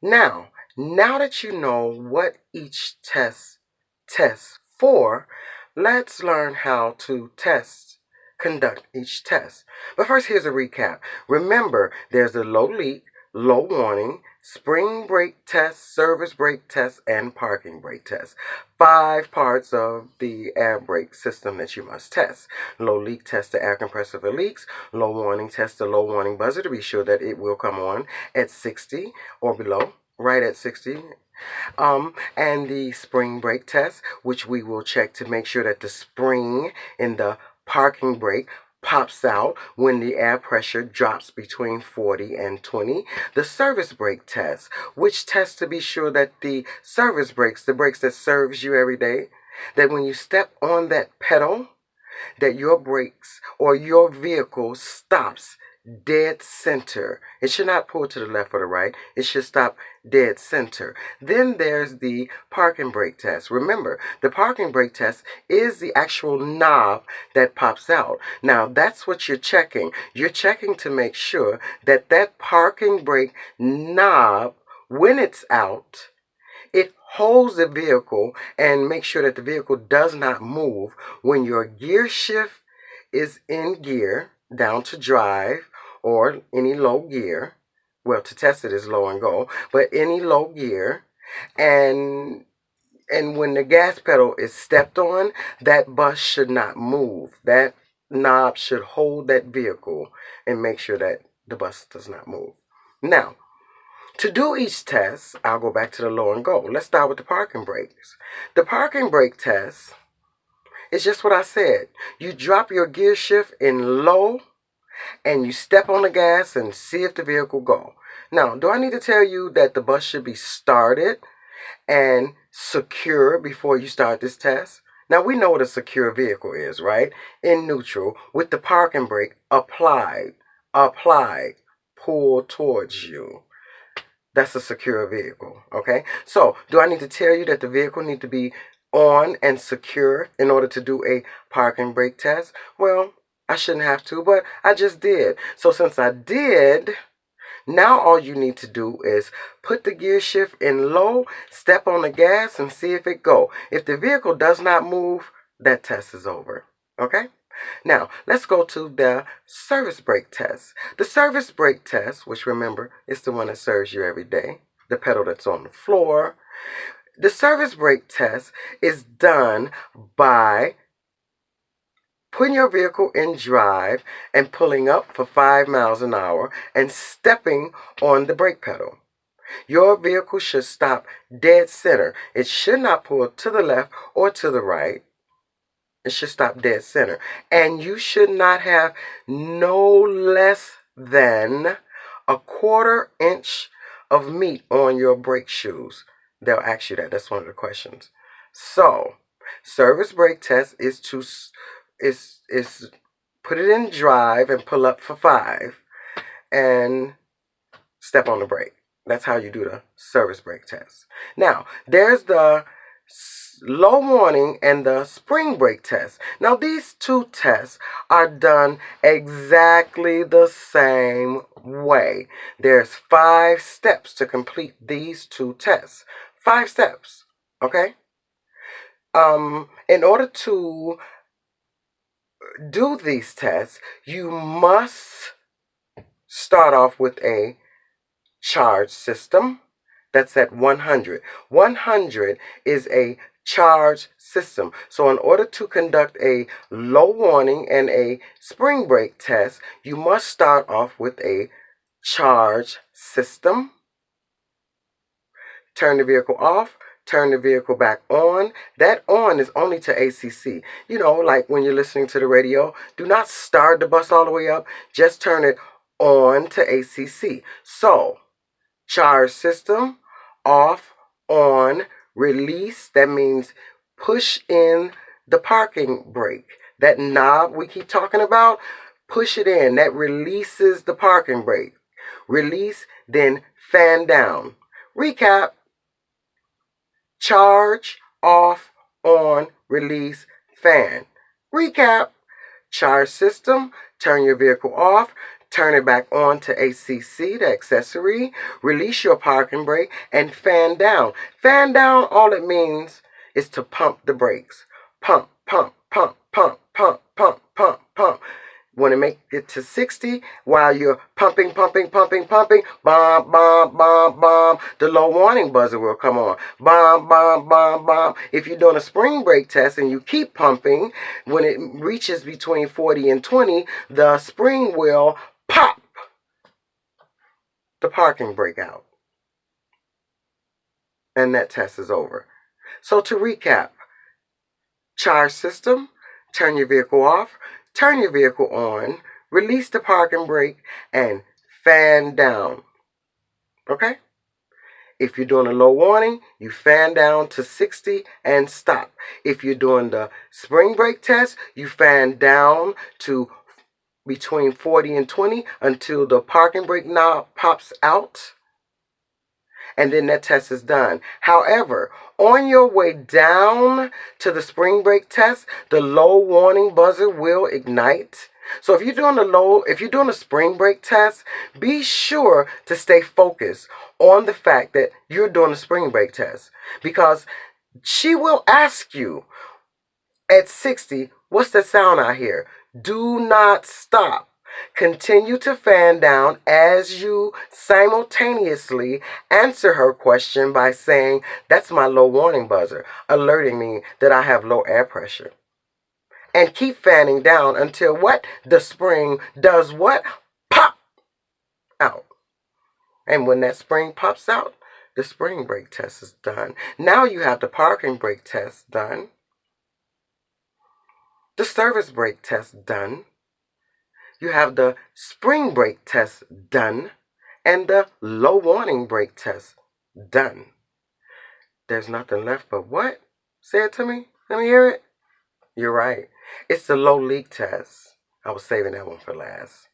Now that you know what each test tests for, let's learn how to conduct each test. But first, here's a recap. Remember, there's the low leak, low warning, spring brake test, service brake test, and parking brake test. 5 parts of the air brake system that you must test. Low leak test the air compressor for leaks. Low warning test the low warning buzzer to be sure that it will come on at 60 or below, right at 60. And the spring brake test, which we will check to make sure that the spring in the parking brake pops out when the air pressure drops between 40 and 20. The service brake test, which tests to be sure that the service brakes, the brakes that serves you every day, that when you step on that pedal, that your brakes or your vehicle stops dead center. It should not pull to the left or the right. It should stop dead center. Then there's the parking brake test. Remember, the parking brake test is the actual knob that pops out. Now, that's what you're checking. You're checking to make sure that that parking brake knob, when it's out, it holds the vehicle and makes sure that the vehicle does not move when your gear shift is in gear down to drive or any low gear. Well, to test it is low and go, but any low gear. And when the gas pedal is stepped on, that bus should not move. That knob should hold that vehicle and make sure that the bus does not move. Now, to do each test, I'll go back to the low and go. Let's start with the parking brakes. The parking brake test is just what I said. You drop your gear shift in low and you step on the gas and see if the vehicle go. Now, do I need to tell you that the bus should be started and secure before you start this test? Now, we know what a secure vehicle is, right? In neutral with the parking brake applied, pull towards you. That's a secure vehicle, okay? So, do I need to tell you that the vehicle needs to be on and secure in order to do a parking brake test? Well, I shouldn't have to, but I just did. So since I did, now all you need to do is put the gear shift in low, step on the gas, and see if it go. If the vehicle does not move, that test is over, okay? Now, let's go to the service brake test. The service brake test, which remember, is the one that serves you every day, the pedal that's on the floor. The service brake test is done by putting your vehicle in drive and pulling up for 5 miles an hour and stepping on the brake pedal. Your vehicle should stop dead center. It should not pull to the left or to the right. It should stop dead center. And you should not have no less than a 1/4 inch of meat on your brake shoes. They'll ask you that. That's one of the questions. So, service brake test is to put it in drive and pull up for 5 and step on the brake. That's how you do the service brake test. Now, there's the low warning and the spring brake test. Now, these two tests are done exactly the same way. There's 5 steps to complete these two tests. 5 steps, okay? In order to do these tests, you must start off with a charge system that's at 100. 100 is a charge system. So in order to conduct a low warning and a spring brake test, you must start off with a charge system. Turn the vehicle off. Turn the vehicle back on. That on is only to ACC. You know, like when you're listening to the radio, do not start the bus all the way up. Just turn it on to ACC. So, charge system, off, on, release. That means push in the parking brake. That knob we keep talking about, push it in. That releases the parking brake. Release, then fan down. Recap. Charge, off, on, release, fan. Recap. Charge system, turn your vehicle off, Turn it back on to ACC, the accessory. Release your parking brake and fan down. Fan down, all it means is to pump the brakes. Pump, pump, pump, pump, pump, pump, pump, pump. Want to make it to 60 while you're pumping, pumping, pumping, pumping. Bomb, bomb, bomb, bomb. The low warning buzzer will come on. Bomb, bomb, bomb, bomb. If you're doing a spring brake test and you keep pumping, when it reaches between 40 and 20, the spring will pop the parking brake out. And that test is over. So to recap, charge system, turn your vehicle off, turn your vehicle on, release the parking brake, and fan down. Okay? If you're doing a low warning, you fan down to 60 and stop. If you're doing the spring brake test, you fan down to between 40 and 20 until the parking brake knob pops out. And then that test is done. However, on your way down to the spring brake test, the low warning buzzer will ignite. So if you're doing a spring brake test, be sure to stay focused on the fact that you're doing a spring brake test, because she will ask you at 60, what's the sound I hear? Do not stop. Continue to fan down as you simultaneously answer her question by saying, that's my low warning buzzer, alerting me that I have low air pressure. And keep fanning down until what? The spring does what? Pop out. And when that spring pops out, the spring brake test is done. Now you have the parking brake test done, the service brake test done, you have the spring brake test done, and the low warning brake test done. There's nothing left but what? Say it to me. Let me hear it. You're right. It's the low leak test. I was saving that one for last.